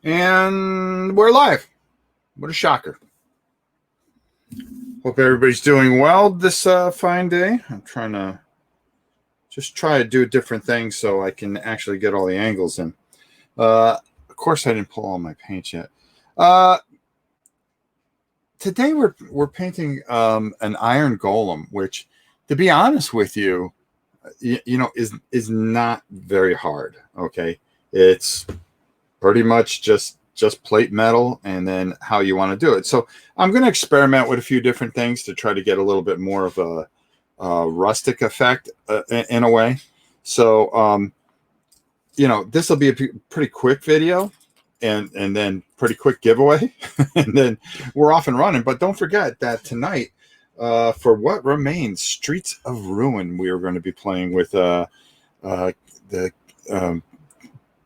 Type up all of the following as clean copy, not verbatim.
And we're live. What a shocker. Hope everybody's doing well this fine day. I'm trying to do different things so I can actually get all the angles in. Of course, I didn't pull all my paints yet. Today we're painting an Iron Golem, which, to be honest with you, is not very hard. Okay, it's pretty much just plate metal and then how you want to do it. So I'm going to experiment with a few different things to try to get a little bit more of a rustic effect in a way. So this will be a pretty quick video and then pretty quick giveaway and then we're off and running. But don't forget that tonight, for what remains, Streets of Ruin, we are going to be playing with the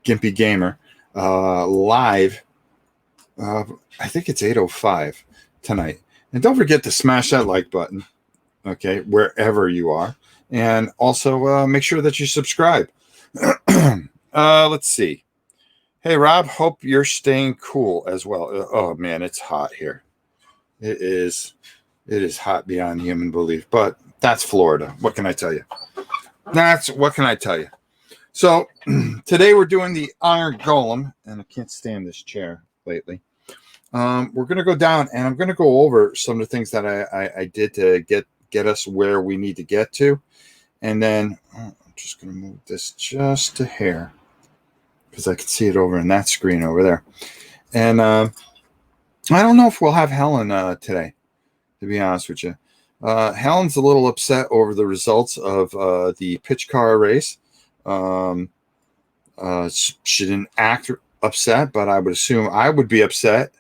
Gimpy Gamer live. I think it's 8:05 tonight. And don't forget to smash that like button, okay, wherever you are. And also make sure that you subscribe. Let's see. Hey, Rob, hope you're staying cool as well. Oh, man, it's hot here. It is hot beyond human belief, but that's Florida. What can I tell you? What can I tell you? So today we're doing the Iron Golem, and I can't stand this chair lately. We're going to go down, and I'm going to go over some of the things that I did to get us where we need to get to. And then I'm just going to move this just a hair because I can see it over in that screen over there. And I don't know if we'll have Helen today, to be honest with you. Helen's a little upset over the results of the pitch car race. She didn't act upset, but I would assume I would be upset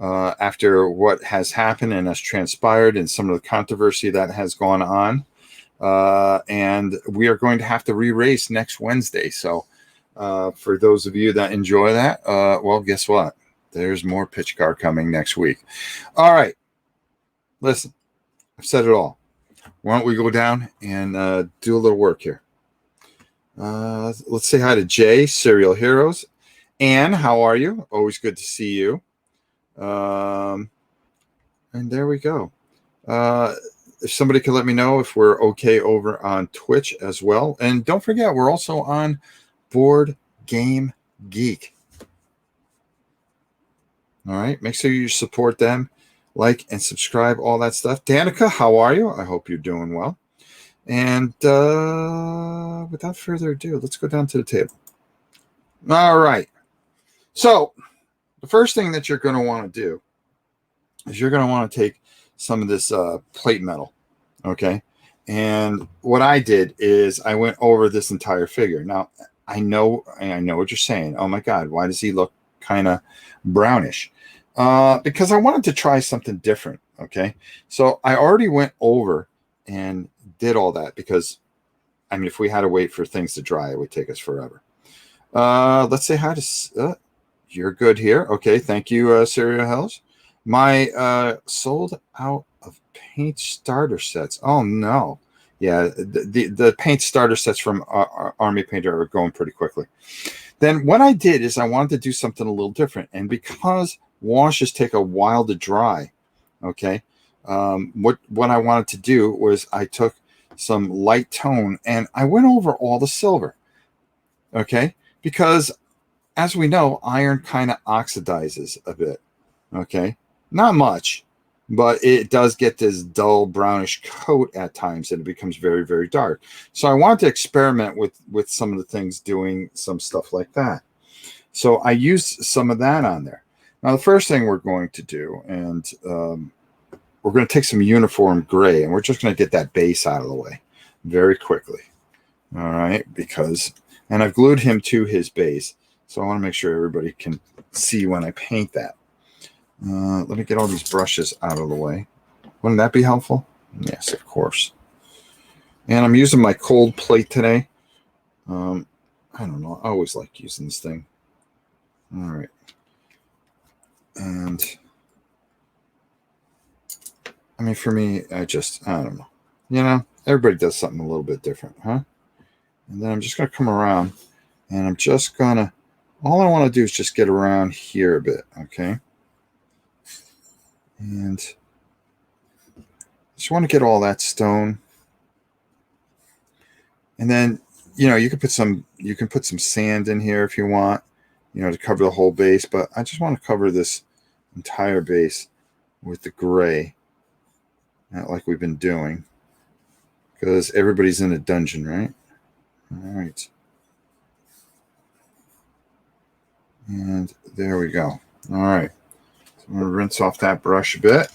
after what has happened and has transpired and some of the controversy that has gone on. And we are going to have to re-race next Wednesday. So for those of you that enjoy that, well, guess what? There's more pitch car coming next week. All right. Listen, I've said it all. Why don't we go down and do a little work here? Let's say hi to Jay, Serial Heroes. Anne, how are you? Always good to see you. And there we go. If somebody could let me know if we're okay over on Twitch as well. And don't forget, we're also on Board Game Geek. All right. Make sure you support them, like and subscribe, all that stuff. Danica, how are you? I hope you're doing well. And without further ado, let's go down to the table. All right. So the first thing that you're going to want to do is you're going to want to take some of this plate metal, okay? And what I did is I went over this entire figure. Now, I know what you're saying. Oh, my God, why does he look kind of brownish? Because I wanted to try something different, okay? So I already went over and did all that because, I mean, if we had to wait for things to dry, it would take us forever. Let's say hi to... you're good here. Okay, thank you, Serial Hells. My sold out of paint starter sets. Oh, no. Yeah, the paint starter sets from Army Painter are going pretty quickly. Then what I did is I wanted to do something a little different. And because washes take a while to dry, okay, what I wanted to do was I took some light tone and I went over all the silver, okay, because as we know, iron kind of oxidizes a bit, okay, not much, but it does get this dull brownish coat at times and it becomes very, very dark. So I wanted to experiment with some of the things doing some stuff like that. So I used some of that on there. Now, the first thing we're going to do, and we're going to take some uniform gray, and we're just going to get that base out of the way very quickly. All right, and I've glued him to his base, so I want to make sure everybody can see when I paint that. Let me get all these brushes out of the way. Wouldn't that be helpful? Yes, of course. And I'm using my cold plate today. I don't know. I always like using this thing. All right. And I mean, for me, I don't know. You know, everybody does something a little bit different, huh? And then I'm just going to come around and I'm just going to all I want to do is just get around here a bit, okay? And just want to get all that stone. And then, you know, you can put some sand in here if you want, you know, to cover the whole base, but I just want to cover this entire base with the gray, like we've been doing, because everybody's in a dungeon, right? All right. And there we go. All right. So I'm going to rinse off that brush a bit.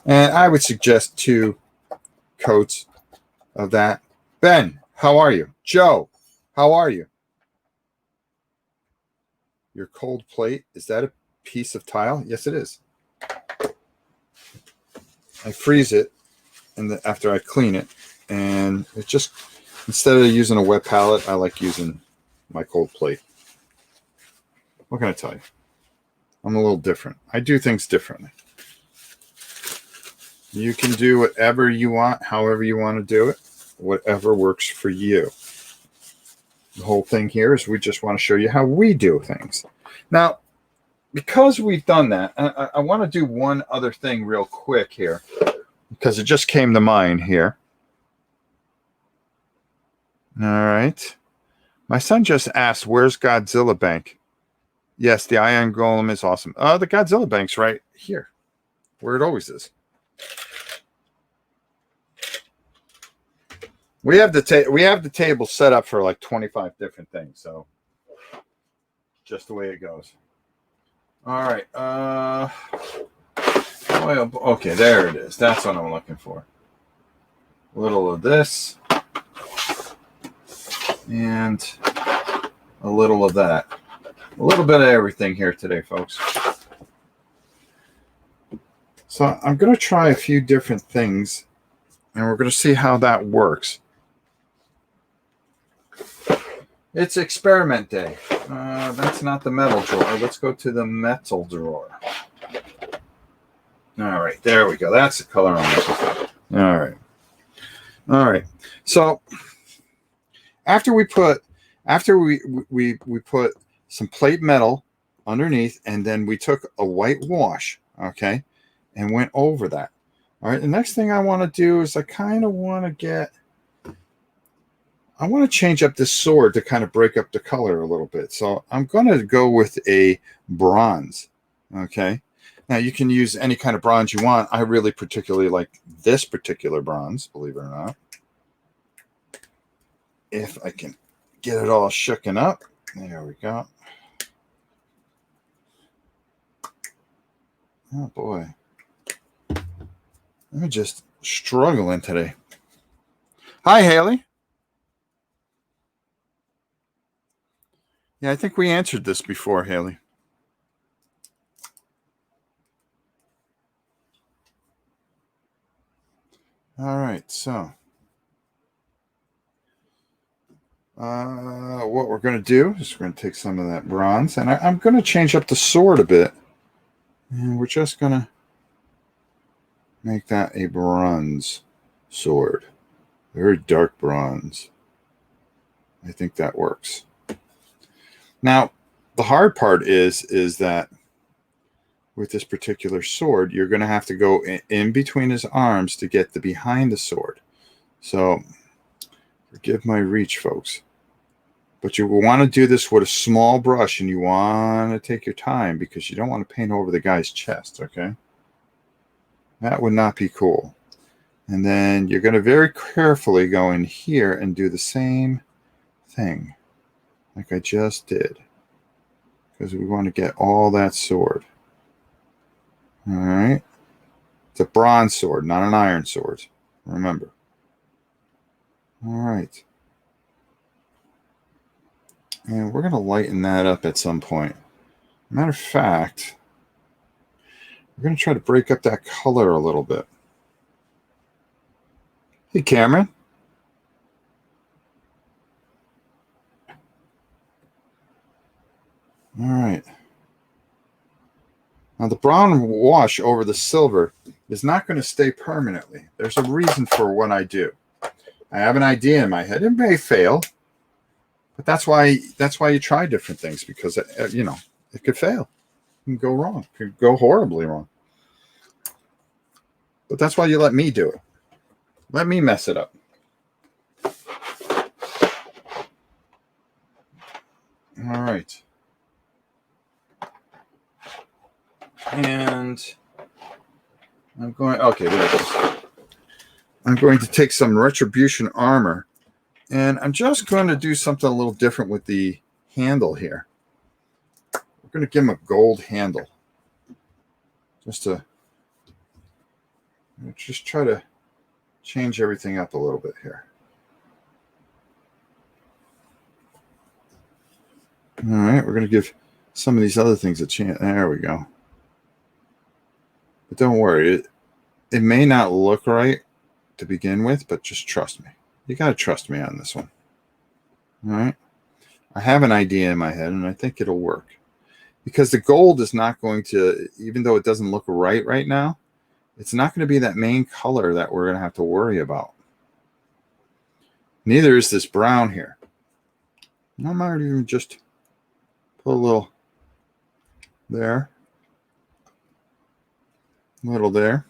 And I would suggest 2 coats of that. Ben, how are you? Joe, how are you? Your cold plate, is that a piece of tile? Yes, it is. I freeze it after I clean it. And it just, instead of using a wet palette, I like using my cold plate. What can I tell you? I'm a little different. I do things differently. You can do whatever you want, however you want to do it, whatever works for you. The whole thing here is we just want to show you how we do things. Now, because we've done that, I want to do one other thing real quick here, because it just came to mind here. All right. My son just asked, where's Godzilla Bank? Yes, the Iron Golem is awesome. The Godzilla Bank's right here, where it always is. We have the table set up for like 25 different things, so just the way it goes. All right. Okay, there it is. That's what I'm looking for. A little of this and a little of that. A little bit of everything here today, folks. So I'm going to try a few different things, and we're going to see how that works. It's experiment day. That's not the metal drawer. Let's go to the metal drawer. All right, there we go. That's the color on this. All right. All right. So after we put some plate metal underneath, and then we took a white wash, okay, and went over that. All right. The next thing I want to do is I kind of want to change up this sword to kind of break up the color a little bit. So I'm going to go with a bronze. Okay. Now you can use any kind of bronze you want. I really particularly like this particular bronze, believe it or not. If I can get it all shooken up. There we go. Oh boy. I'm just struggling today. Hi, Haley. Yeah, I think we answered this before, Haley. All right, so what we're going to do is we're going to take some of that bronze, and I'm going to change up the sword a bit, and we're just going to make that a bronze sword, very dark bronze. I think that works. Now, the hard part is that with this particular sword, you're going to have to go in between his arms to get the behind the sword. So, forgive my reach, folks. But you will want to do this with a small brush, and you want to take your time because you don't want to paint over the guy's chest, okay? That would not be cool. And then you're going to very carefully go in here and do the same thing like I just did, because we want to get all that sword. All right. It's a bronze sword, not an iron sword. Remember. All right. And we're going to lighten that up at some point. Matter of fact, we're going to try to break up that color a little bit. Hey, Cameron. All right. Now, the brown wash over the silver is not going to stay permanently. There's a reason for what I do. I have an idea in my head. It may fail. But that's why you try different things, because it could fail. It can go wrong. It could go horribly wrong. But that's why you let me do it. Let me mess it up. All right. And I'm going, okay, there it is. I'm going to take some Retribution armor, and I'm just going to do something a little different with the handle here. We're going to give him a gold handle. Just try to change everything up a little bit here. All right, we're going to give some of these other things a chance. There we go. But don't worry, it may not look right to begin with, but just trust me. You got to trust me on this one. All right. I have an idea in my head, and I think it'll work. Because the gold is not going to, even though it doesn't look right now, it's not going to be that main color that we're going to have to worry about. Neither is this brown here. I might even just put a little there. A little there.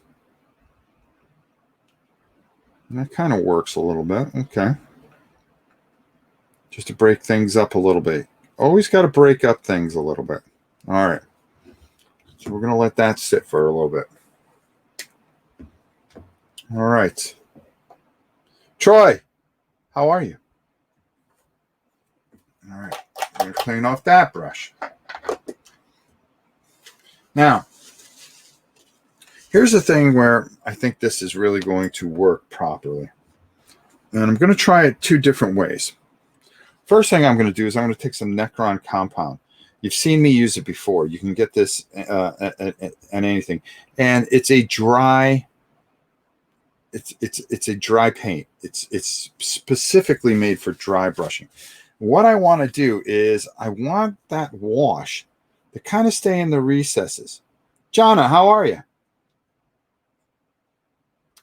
And that kind of works a little bit. Okay. Just to break things up a little bit. Always got to break up things a little bit. All right. So we're going to let that sit for a little bit. All right. Troy, how are you? All right. I'm going to clean off that brush. Now, here's the thing where I think this is really going to work properly. And I'm going to try it two different ways. First thing I'm going to do is I'm going to take some Necron compound. You've seen me use it before. You can get this at anything. And it's a dry... It's a dry paint. It's specifically made for dry brushing. What I want to do is I want that wash to kind of stay in the recesses. Jonna, how are you?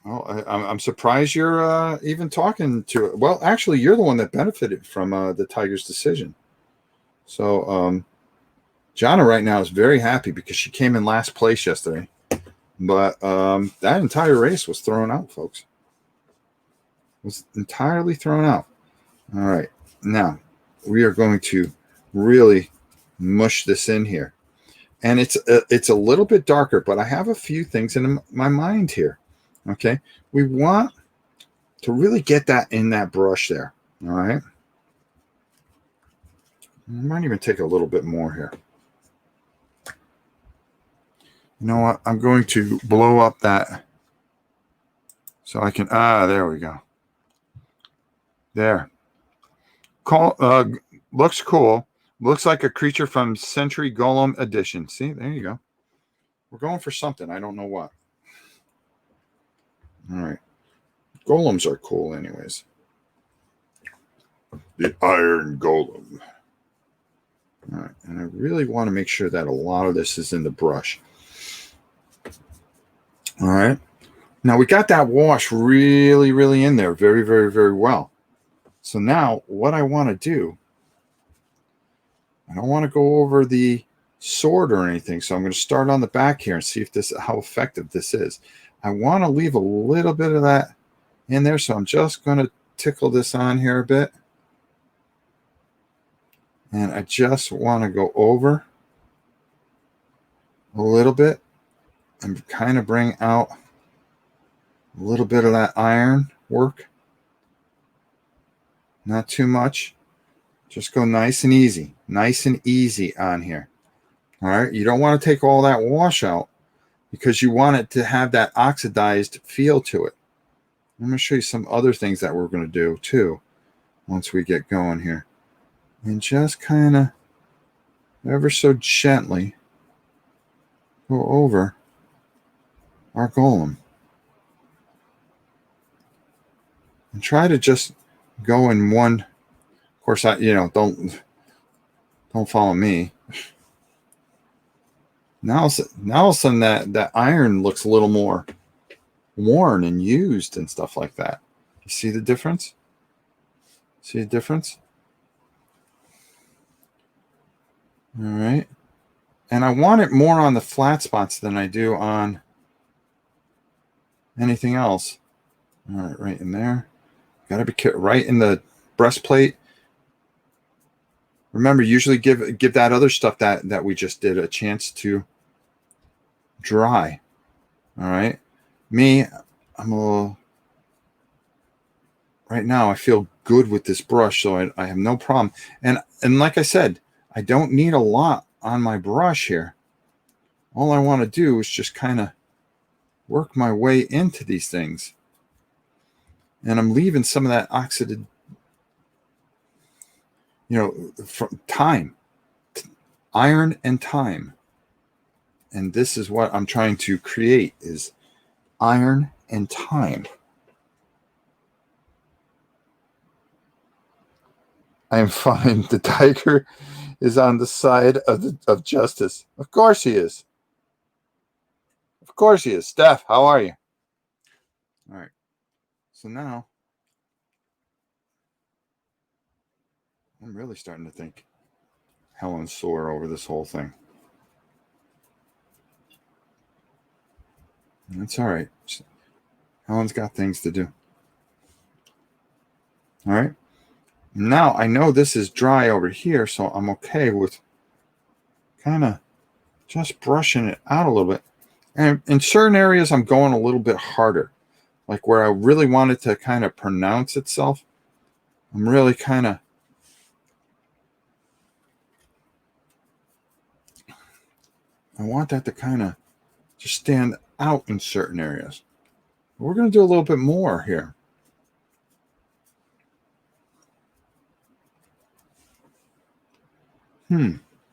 Oh, I'm surprised you're even talking to it. Well, actually, you're the one that benefited from the Tiger's decision. So Jonna right now is very happy because she came in last place yesterday. But that entire race was thrown out, folks. It was entirely thrown out. All right. Now, we are going to really mush this in here. And it's a little bit darker, but I have a few things in my mind here. Okay. We want to really get that in that brush there. All right. I might even take a little bit more here. You know what? I'm going to blow up that so I can, there we go. There. Looks cool. Looks like a creature from Century Golem Edition. See, there you go. We're going for something. I don't know what. All right. Golems are cool anyways. The Iron Golem. All right. And I really want to make sure that a lot of this is in the brush. All right. Now we got that wash really, really in there. Very, very, very well. So now what I want to do, I don't want to go over the sword or anything. So I'm going to start on the back here and see if how effective this is. I want to leave a little bit of that in there. So I'm just going to tickle this on here a bit. And I just want to go over a little bit and kind of bring out a little bit of that iron work. Not too much. Just go nice and easy. Nice and easy on here. All right. You don't want to take all that wash out because you want it to have that oxidized feel to it. I'm going to show you some other things that we're going to do too once we get going here. And just kind of ever so gently go over our golem. And try to just go in one. Of course, don't follow me. Now all of a sudden that iron looks a little more worn and used and stuff like that. You see the difference? See the difference? All right. And I want it more on the flat spots than I do on anything else. All right, right in there. Got to be right in the breastplate. Remember, usually give that other stuff that we just did a chance to dry. All right. Me, I'm a little... Right now, I feel good with this brush, so I have no problem. And like I said, I don't need a lot on my brush here. All I want to do is just kind of work my way into these things. And I'm leaving some of that oxidized, from time, iron and time. And this is what I'm trying to create, is iron and time. I am fine. The tiger is on the side of justice. Of course he is. Of course he is. Steph, how are you? All right. So now I'm really starting to think Helen's sore over this whole thing. That's all right. Helen's got things to do. All right. Now I know this is dry over here, so I'm okay with kind of just brushing it out a little bit. And in certain areas, I'm going a little bit harder. Like where I really want it to kind of pronounce itself, I'm really kind of... I want that to kind of just stand out in certain areas. We're going to do a little bit more here.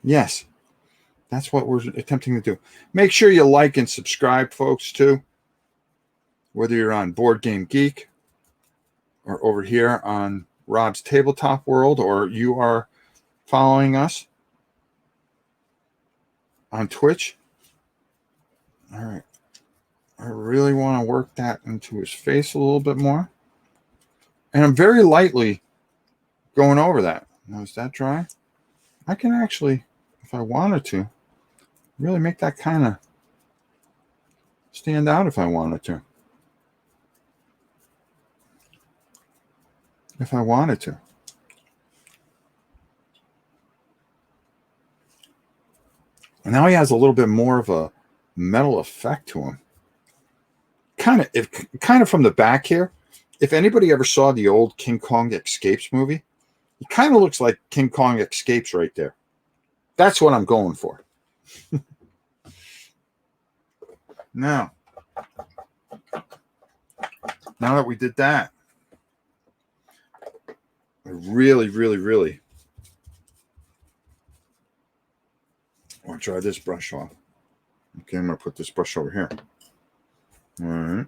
Yes. That's what we're attempting to do. Make sure you like and subscribe, folks, too. Whether you're on Board Game Geek or over here on Rob's Tabletop World, or you are following us on Twitch. All right. I really want to work that into his face a little bit more. And I'm very lightly going over that. Now, is that dry? I can actually, if I wanted to, really make that kind of stand out if I wanted to. If I wanted to. And now he has a little bit more of a metal effect to him. Kind of from the back here. If anybody ever saw the old King Kong Escapes movie, it kind of looks like King Kong Escapes right there. That's what I'm going for. Now that we did that, I really want to try this brush off. Okay, I'm going to put this brush over here. All right.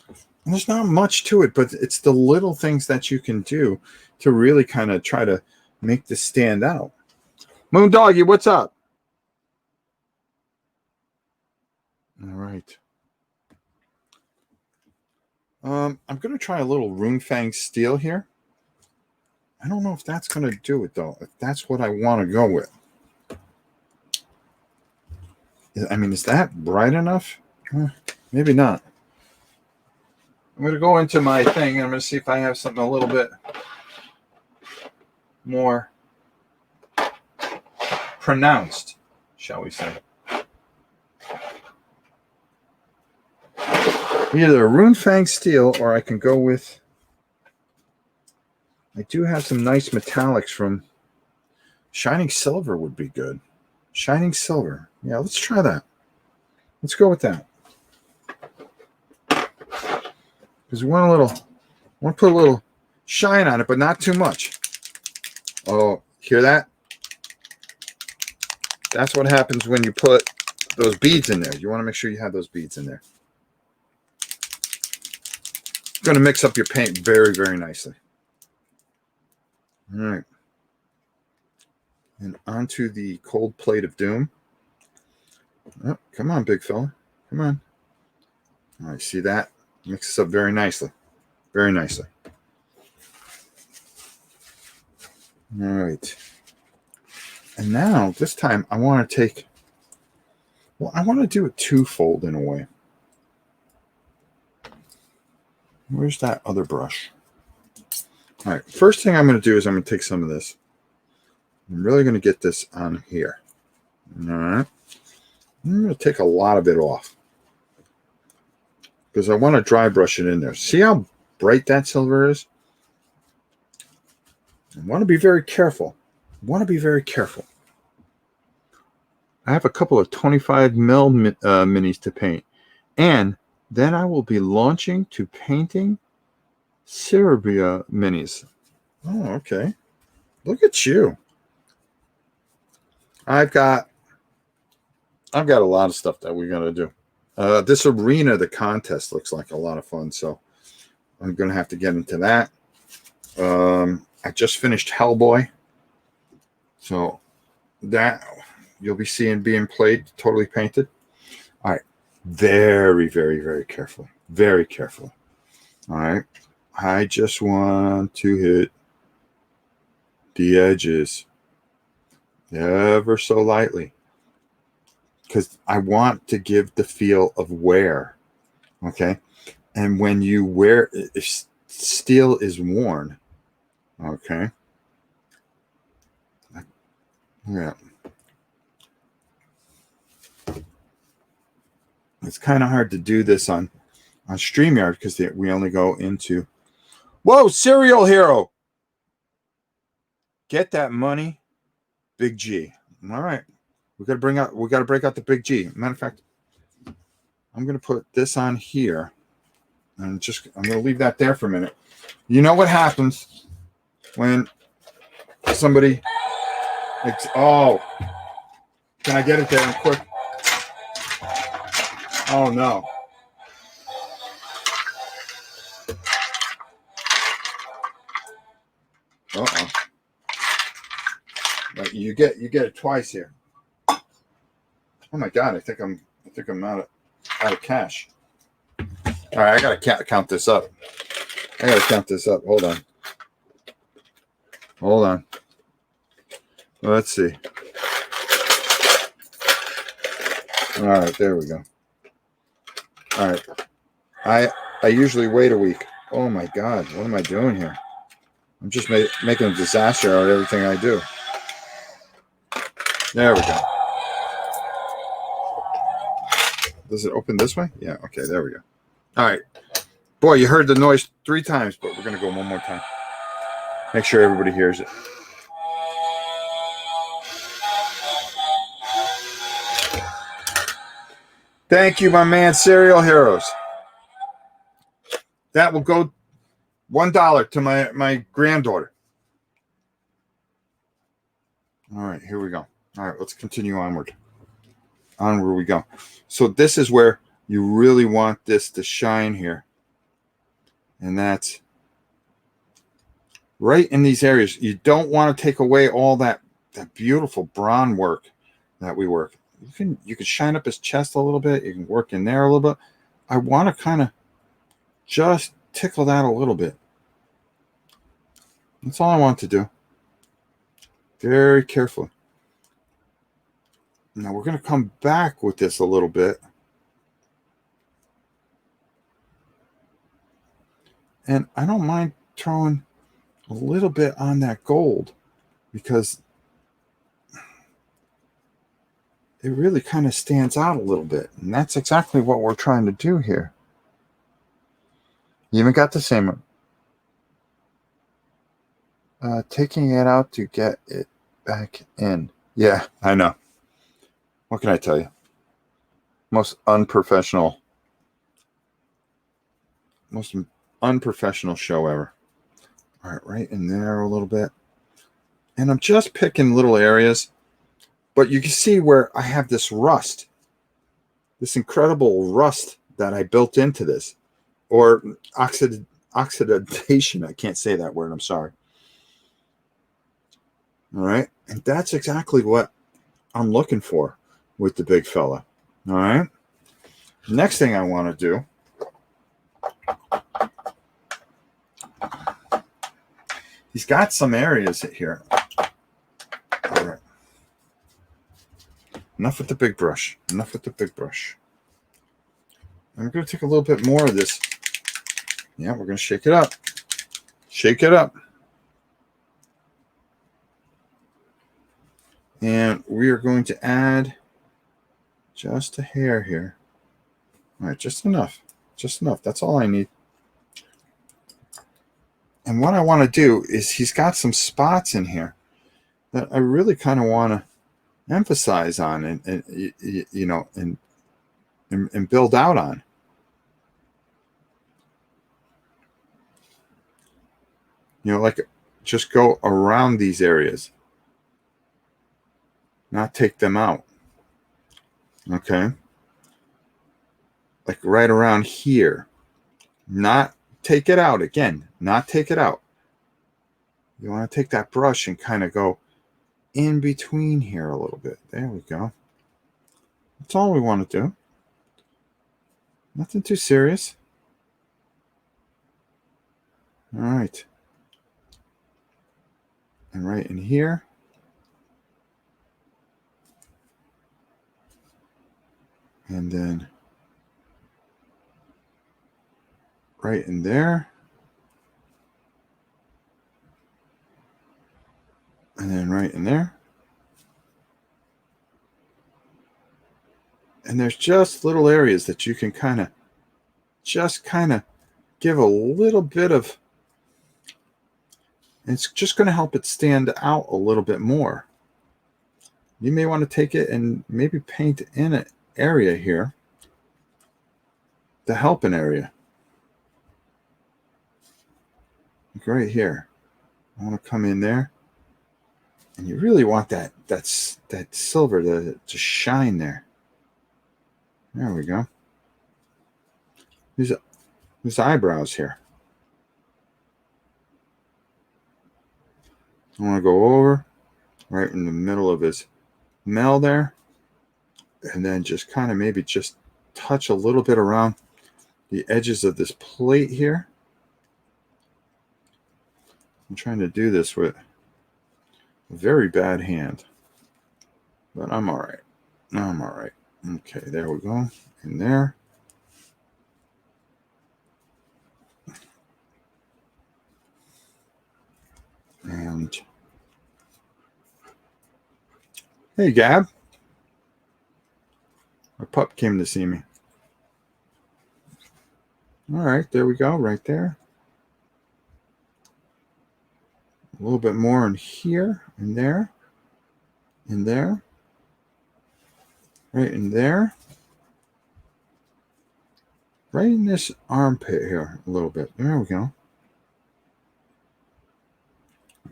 And there's not much to it, but it's the little things that you can do to really kind of try to make this stand out. Moon Doggy, what's up? All right. I'm going to try a little Runefang Steel here. I don't know if that's going to do it, though. If that's what I want to go with. I mean, is that bright enough? Maybe not. I'm going to go into my thing, and I'm going to see if I have something a little bit more pronounced, shall we say. Either a Runefang Steel, or I can go with... I do have some nice metallics from... Shining Silver would be good. Shining Silver. Yeah, let's try that. Let's go with that. Because we want to put a little shine on it, but not too much. Oh, hear that? That's what happens when you put those beads in there. You want to make sure you have those beads in there. It's going to mix up your paint very, very nicely. All right. And onto the cold plate of doom. Oh, come on, big fella. Come on. All right, see that? Mixes up very nicely. Very nicely. All right. And now, this time, I want to take... Well, I want to do it twofold in a way. Where's that other brush? All right, first thing I'm going to do is I'm going to take some of this. I'm really going to get this on here. All right. I'm going to take a lot of it off because I want to dry brush it in there. See how bright that silver is? I want to be very careful. I have a couple of 25 mil minis to paint. And then I will be launching to painting Cerebria minis. Oh, okay. Look at you. I've got a lot of stuff that we're going to do. This arena, the contest, looks like a lot of fun. So I'm going to have to get into that. I just finished Hellboy. So that you'll be seeing being played, totally painted. All right. Very, very, very carefully. Very carefully. All right. I just want to hit the edges ever so lightly because I want to give the feel of wear. Okay. And when you wear, if steel is worn, okay. Yeah. It's kind of hard to do this on StreamYard because we only go into... Whoa, Serial Hero! Get that money, Big G. All right, we got to break out the Big G. Matter of fact, I'm going to put this on here, and I'm going to leave that there for a minute. You know what happens when somebody? Oh, can I get it there quick? Oh no. Uh-oh. You get it twice here. Oh my God, I think I'm out of cash. All right, I gotta count this up. Hold on. Let's see. All right, there we go. All right, I usually wait a week. Oh my God, what am I doing here? I'm just making a disaster out of everything I do. There we go. Does it open this way? Yeah, okay, there we go. All right. Boy, you heard the noise 3 times, but we're going to go one more time. Make sure everybody hears it. Thank you, my man, Serial Heroes. That will go $1 to my granddaughter. All right, here we go. All right, let's continue onward. Onward we go. So this is where you really want this to shine here. And that's right in these areas. You don't want to take away all that beautiful bronze work that we work. You can shine up his chest a little bit. You can work in there a little bit. I want to kind of just tickle that a little bit. That's all I want to do. Very carefully. Now we're going to come back with this a little bit. And I don't mind throwing a little bit on that gold because it really kind of stands out a little bit. And that's exactly what we're trying to do here. You even got the same. Taking it out to get it back in. Yeah, I know. What can I tell you? Most unprofessional show ever. All right, right in there a little bit. And I'm just picking little areas. But you can see where I have this rust. This incredible rust that I built into this. Or oxidation. I can't say that word. I'm sorry. All right. And that's exactly what I'm looking for with the big fella. All right. Next thing I want to do. He's got some areas here. All right. Enough with the big brush. Enough with the big brush. I'm going to take a little bit more of this. Yeah, we're going to shake it up. Shake it up. And we are going to add just a hair here. All right, just enough. Just enough. That's all I need. And what I want to do is he's got some spots in here that I really kind of want to emphasize on and you know, and build out on. You know, like just go around these areas, not take them out. Okay. Like right around here, not take it out again, not take it out. You want to take that brush and kind of go in between here a little bit. There we go. That's all we want to do. Nothing too serious. All right. And right in here. And then right in there. And then right in there. And there's just little areas that you can kind of give a little bit of, it's just going to help it stand out a little bit more. You may want to take it and maybe paint in an area here, the helping area. Like right here. I want to come in there. And you really want that silver to shine there. There we go. His eyebrows here. I want to go over right in the middle of his mouth there. And then just kind of maybe just touch a little bit around the edges of this plate here. I'm trying to do this with a very bad hand. But I'm all right. I'm all right. Okay, there we go. In there. And hey, Gab. My pup came to see me. All right, there we go, right there. A little bit more in here, in there, in there, right in there, right in this armpit here, a little bit. There we go.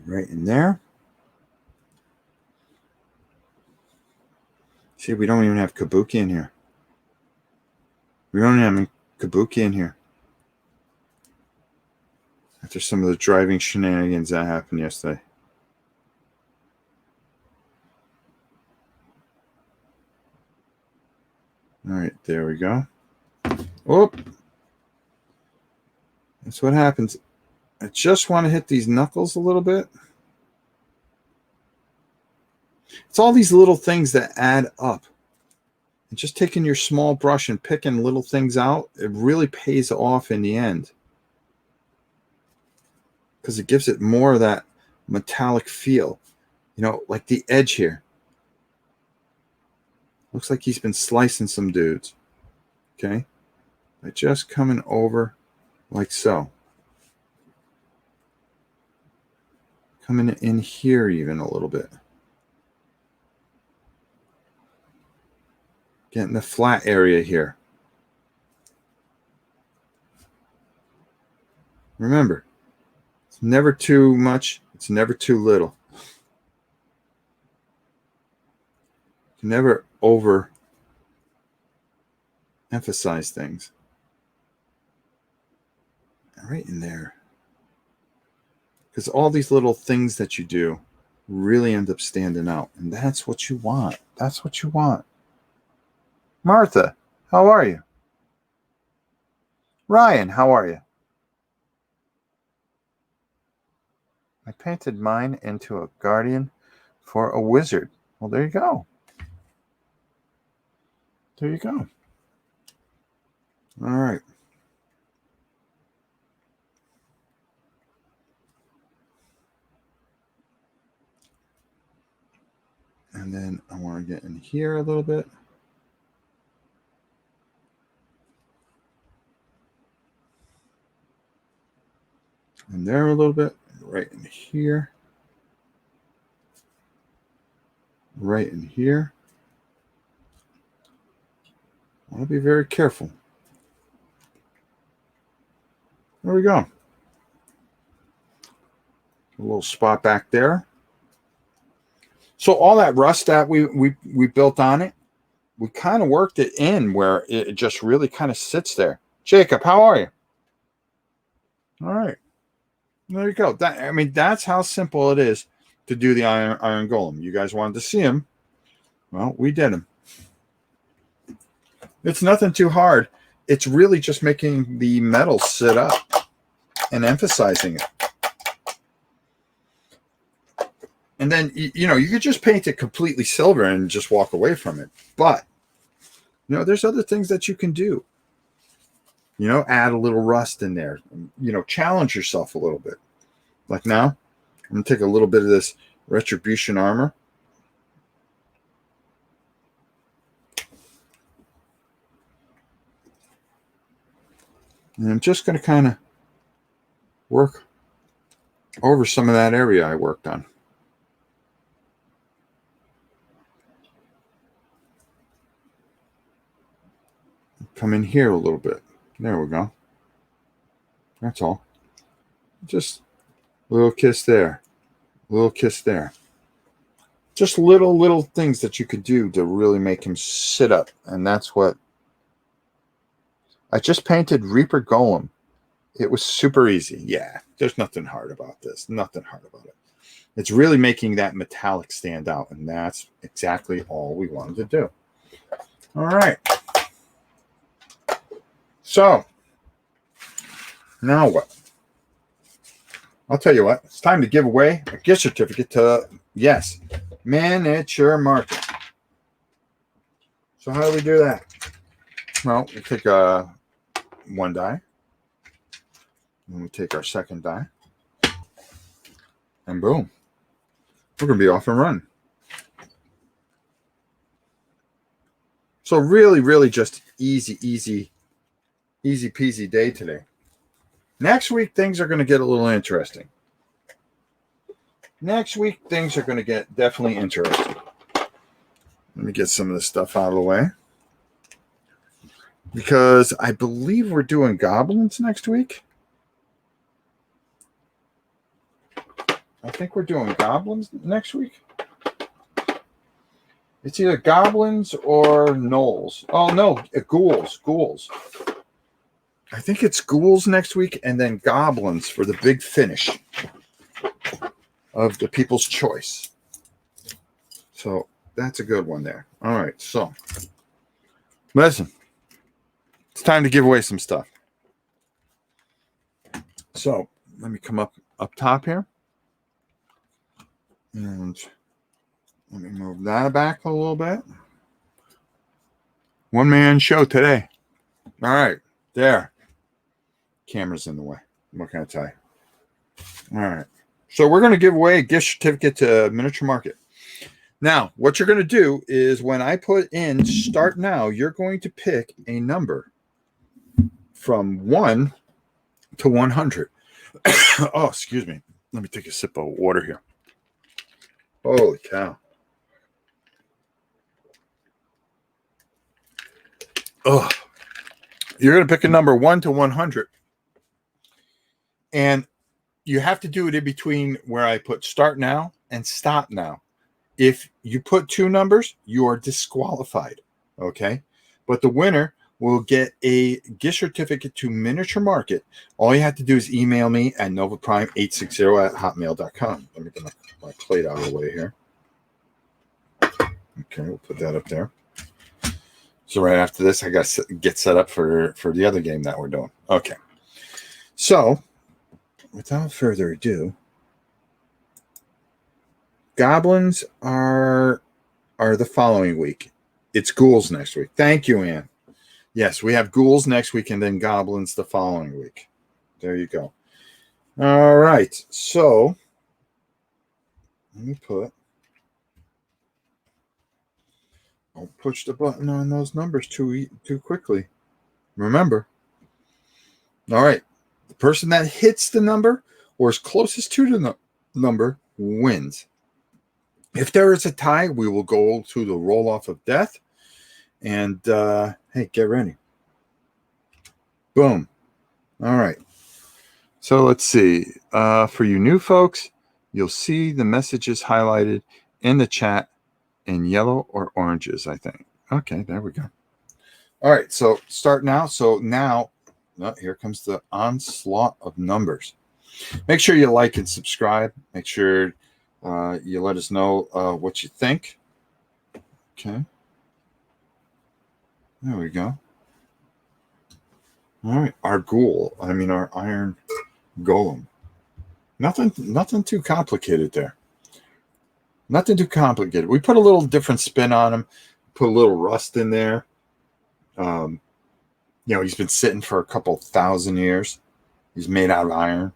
Right in there. See, we don't even have Kabuki in here. We don't have Kabuki in here. After some of the driving shenanigans that happened yesterday. All right, there we go. Oh, that's what happens. I just want to hit these knuckles a little bit. It's all these little things that add up. And just taking your small brush and picking little things out, it really pays off in the end. Because it gives it more of that metallic feel. You know, like the edge here. Looks like he's been slicing some dudes. Okay? By just coming over like so. Coming in here even a little bit. Getting the flat area here. Remember, it's never too much. It's never too little. You never over emphasize things. Right in there. Because all these little things that you do really end up standing out. And that's what you want. That's what you want. Martha, how are you? Ryan, how are you? I painted mine into a guardian for a wizard. Well, there you go. There you go. All right. And then I want to get in here a little bit. And there a little bit. Right in here. Right in here. I want to be very careful. There we go. A little spot back there. So all that rust that we built on it, we kind of worked it in where it just really kind of sits there. Jacob, how are you? All right. There you go. That's how simple it is to do the Iron Golem. You guys wanted to see him. Well, we did him. It's nothing too hard. It's really just making the metal sit up and emphasizing it. And then, you could just paint it completely silver and just walk away from it. But, there's other things that you can do. Add a little rust in there. Challenge yourself a little bit. Like now, I'm going to take a little bit of this Retribution armor. And I'm just going to kind of work over some of that area I worked on. Come in here a little bit. There we go. That's all. Just a little kiss there. A little kiss there. Just little things that you could do to really make him sit up. And that's what I just painted Reaper Golem. It was super easy. Yeah, there's nothing hard about this. Nothing hard about it. It's really making that metallic stand out. And that's exactly all we wanted to do. All right. So, now what? I'll tell you what. It's time to give away a gift certificate to, yes, Miniature Market. So how do we do that? Well, we take one die. And we take our second die. And boom. We're going to be off and running. So really just easy peasy day today. Next week, things are going to get a little interesting. Next week, things are going to get definitely interesting. Let me get some of this stuff out of the way. Because I believe we're doing goblins next week. I think we're doing goblins next week. It's either goblins or gnolls. Oh, no, ghouls. I think it's ghouls next week and then goblins for the big finish of the people's choice. So that's a good one there. All right, so listen, it's time to give away some stuff. So let me come up top here. And let me move that back a little bit. One man show today. All right, there. Camera's in the way. What can I tell you? All right. So we're going to give away a gift certificate to Miniature Market. Now, what you're going to do is when I put in start now, you're going to pick a number from 1 to 100. Oh, excuse me. Let me take a sip of water here. Holy cow. Oh, you're going to pick a number 1 to 100. And you have to do it in between where I put start now and stop now. If you put two numbers, you are disqualified. Okay. But the winner will get a gift certificate to Miniature Market. All you have to do is email me at novaprime860@hotmail.com. Let me get my plate out of the way here. Okay, we'll put that up there. So right after this, I got to get set up for the other game that we're doing. Okay. So without further ado, goblins are the following week. It's Ghouls next week. Thank you, Ann. Yes, we have Ghouls next week and then Goblins the following week. There you go. All right. So let me don't push the button on those numbers too quickly. Remember. All right. The person that hits the number or is closest to the number wins. If there is a tie, we will go to the roll off of death. And hey, get ready. Boom. All right. So let's see. For you new folks, you'll see the messages highlighted in the chat in yellow or oranges, I think. Okay, there we go. All right, so start now. So now, here comes the onslaught of numbers. Make sure you like and subscribe. Make sure you let us know what you think. Okay. There we go. All right, our Iron Golem. Nothing too complicated there. Nothing too complicated. We put a little different spin on him. Put a little rust in there. He's been sitting for a couple thousand years. He's made out of iron.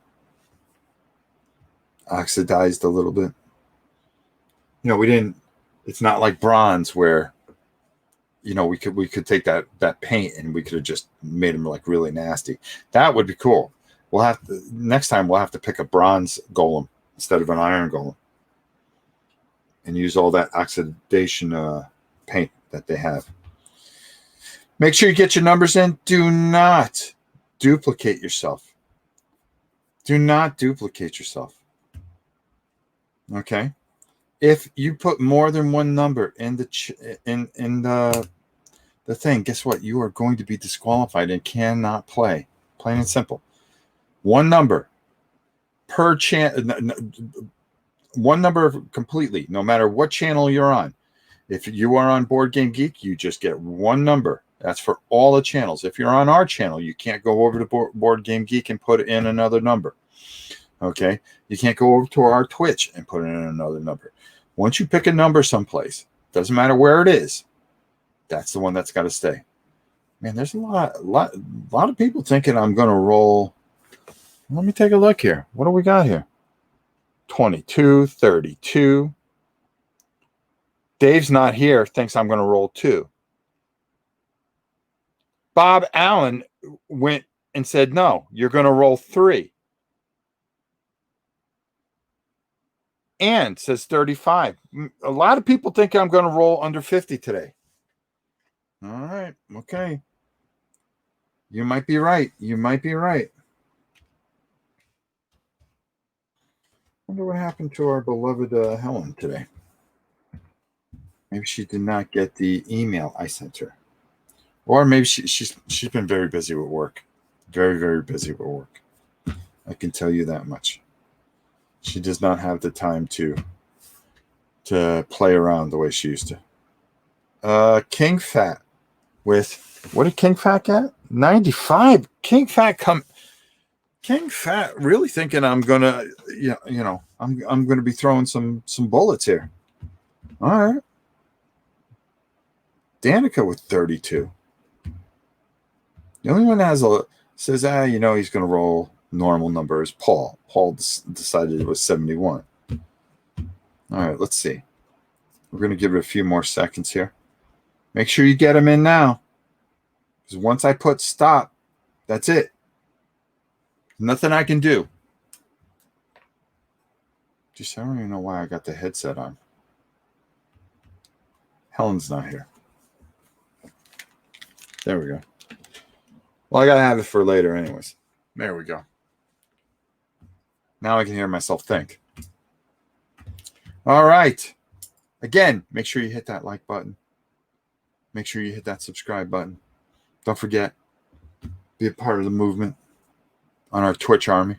Oxidized a little bit. It's not like bronze where, we could take that paint and we could have just made him like really nasty. That would be cool. Next time we'll have to pick a bronze golem instead of an iron golem and use all that oxidation paint that they have. Make sure you get your numbers in. Do not duplicate yourself. Do not duplicate yourself. Okay? If you put more than one number in the thing, guess what? You are going to be disqualified and cannot play. Plain and simple. One number per channel. One number completely, no matter what channel you're on. If you are on Board Game Geek, you just get one number. That's for all the channels. If you're on our channel, you can't go over to Board Game Geek and put in another number. Okay? You can't go over to our Twitch and put in another number. Once you pick a number someplace, doesn't matter where it is, that's the one that's got to stay. Man, there's a lot of people thinking I'm going to roll. Let me take a look here. What do we got here? 22, 32. Dave's not here, thinks I'm going to roll 2. Bob Allen went and said, no, you're going to roll 3. And says 35. A lot of people think I'm going to roll under 50 today. All right. Okay. You might be right. You might be right. I wonder what happened to our beloved Helen today. Maybe she did not get the email I sent her. Or maybe she's been very busy with work. Very, very busy with work. I can tell you that much. She does not have the time to play around the way she used to. King Fat with, what did King Fat get? 95. King Fat really thinking I'm gonna, I'm gonna be throwing some bullets here. All right. Danica with 32. The only one that says, he's gonna roll normal numbers. Paul decided it was 71. All right, let's see. We're gonna give it a few more seconds here. Make sure you get them in now, because once I put stop, that's it. Nothing I can do. Just I don't even know why I got the headset on. Helen's not here. There we go. Well, I gotta have it for later anyways. There we go. Now I can hear myself think. All right. Again, make sure you hit that like button. Make sure you hit that subscribe button. Don't forget, be a part of the movement on our Twitch army.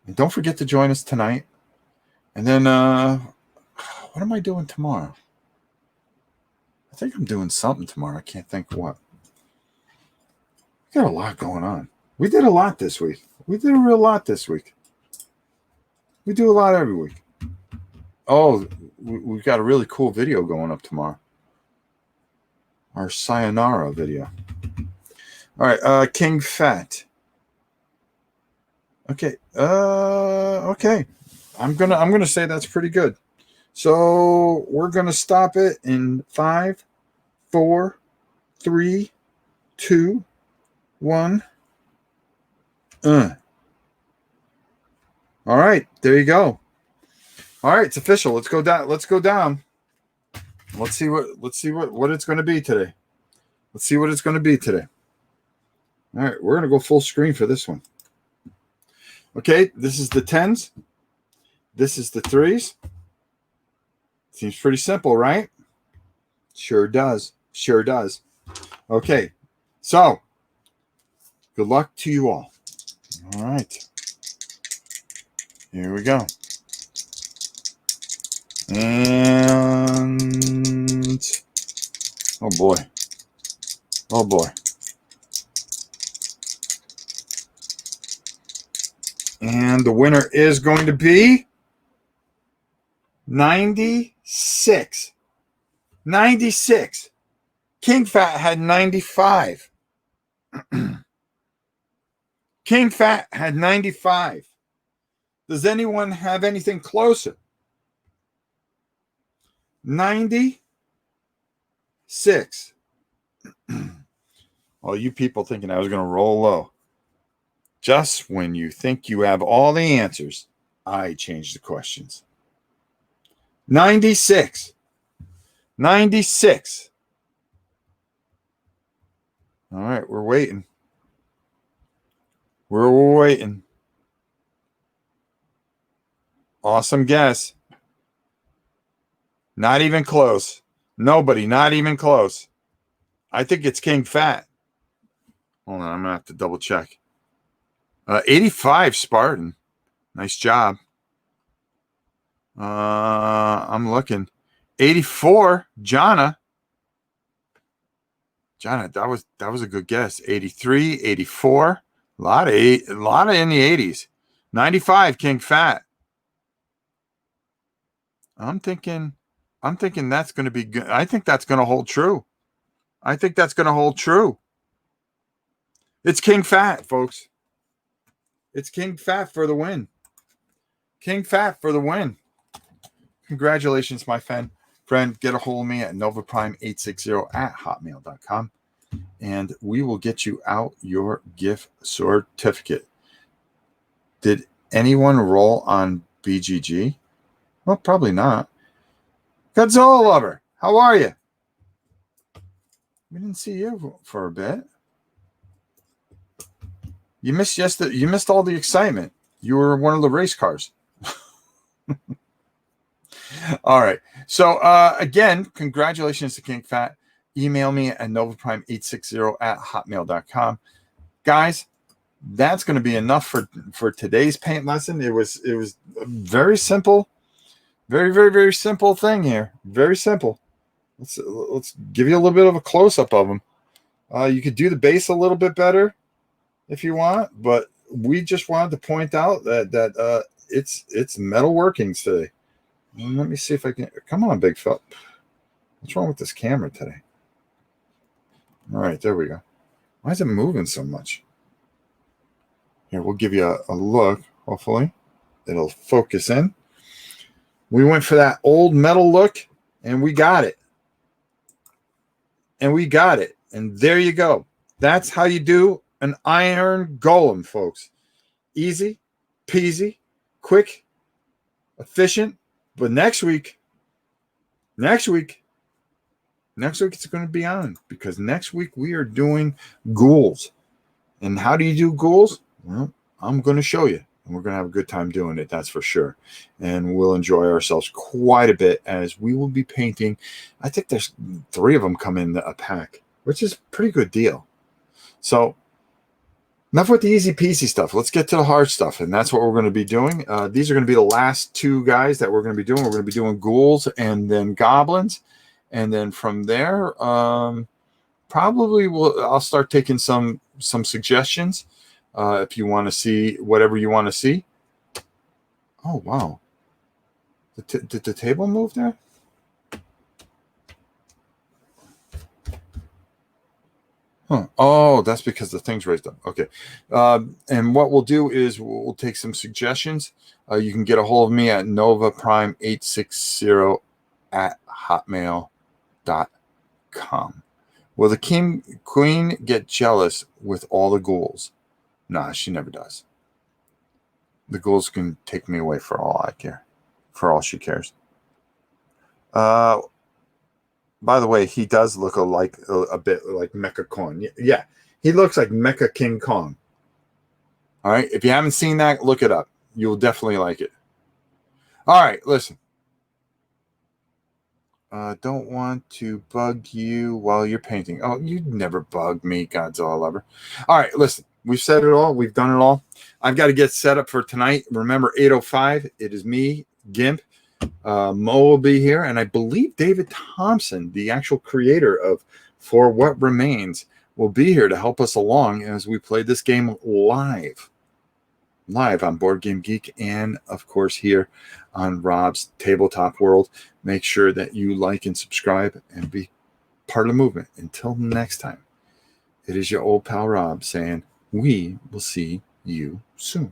And don't forget to join us tonight. And then, what am I doing tomorrow? I think I'm doing something tomorrow. I can't think what. We got a lot going on. We did a lot this week. We did a real lot this week. We do a lot every week. Oh, we've got a really cool video going up tomorrow. Our sayonara video. All right, King Fat. Okay. Okay. I'm gonna say that's pretty good. So we're gonna stop it in 5, 4, 3, 2, 1. All right, there you go. All right, it's official. Let's go down. Let's go down. Let's see what it's going to be today. Let's see what it's going to be today. All right, we're going to go full screen for this one. Okay, this is the 10s. This is the 3s. Seems pretty simple, right? Sure does. Sure does. Okay, so good luck to you all. All right. Here we go. And oh boy. Oh boy. And the winner is going to be 96. 96. King Fat had 95. King Fat had 95. Does anyone have anything closer? 96. All you people thinking I was going to roll low. Just when you think you have all the answers, I change the questions. 96. 96. All right, we're waiting. We're waiting. Awesome guess. Not even close. Nobody, not even close. I think it's King Fat. Hold on, I'm going to have to double check. 85 Spartan. Nice job. I'm looking. 84 Jonna. Jonna, that was a good guess. 83, 84. A lot of in the 80s. 95 King Fat. I'm thinking that's going to be good. I think that's going to hold true. I think that's going to hold true. It's King Fat, folks. It's King Fat for the win. King Fat for the win. Congratulations, my friend. Get a hold of me at novaprime860@hotmail.com, and we will get you out your gift certificate. Did anyone roll on BGG? Well, probably not. Godzilla Lover, how are you? We didn't see you for a bit. You missed all the excitement. You were one of the race cars. All right. So again, congratulations to King Fat. Email me at novaprime860@hotmail.com. Guys, that's going to be enough for today's paint lesson. It was a very simple, very, very, very simple thing here. Very simple. Let's give you a little bit of a close-up of them. You could do the base a little bit better if you want, but we just wanted to point out that it's metal workings today. Let me see if I can. Come on, Big Phil. What's wrong with this camera today? All right, there we go. Why is it moving so much? Here, we'll give you a look. Hopefully, it'll focus in. We went for that old metal look, and we got it. And there you go. That's how you do an Iron Golem, folks. Easy, peasy, quick, efficient. But next week it's going to be on, because next week we are doing Ghouls. And how do you do Ghouls? Well, I'm going to show you, and we're going to have a good time doing it. That's for sure. And we'll enjoy ourselves quite a bit, as we will be painting. I think there's 3 of them come in a pack, which is a pretty good deal. So enough with the easy peasy stuff. Let's get to the hard stuff, and that's what we're going to be doing. These are going to be the last 2 guys that we're going to be doing. We're going to be doing Ghouls and then Goblins, and then from there, probably I'll start taking some suggestions if you want to see whatever you want to see. Oh wow! Did the table move there? Huh. Oh, that's because the thing's raised up. Okay. And what we'll do is we'll take some suggestions. You can get a hold of me at novaprime860 at hotmail.com. Will the queen get jealous with all the ghouls? Nah, she never does. The ghouls can take me away for all I care, for all she cares. By the way, he does look a bit like Mecha Kong. Yeah, he looks like Mecha King Kong. All right, if you haven't seen that, look it up. You'll definitely like it. All right, listen. Don't want to bug you while you're painting. Oh, you never bug me, Godzilla lover. All right, listen. We've said it all. We've done it all. I've got to get set up for tonight. Remember, 8:05. It is me, Gimp. Mo will be here, and I believe David Thompson, the actual creator of For What Remains, will be here to help us along as we play this game live on Board Game Geek, and of course here on Rob's Tabletop World. Make sure that you like and subscribe and be part of the movement. Until next time, it is your old pal Rob saying we will see you soon.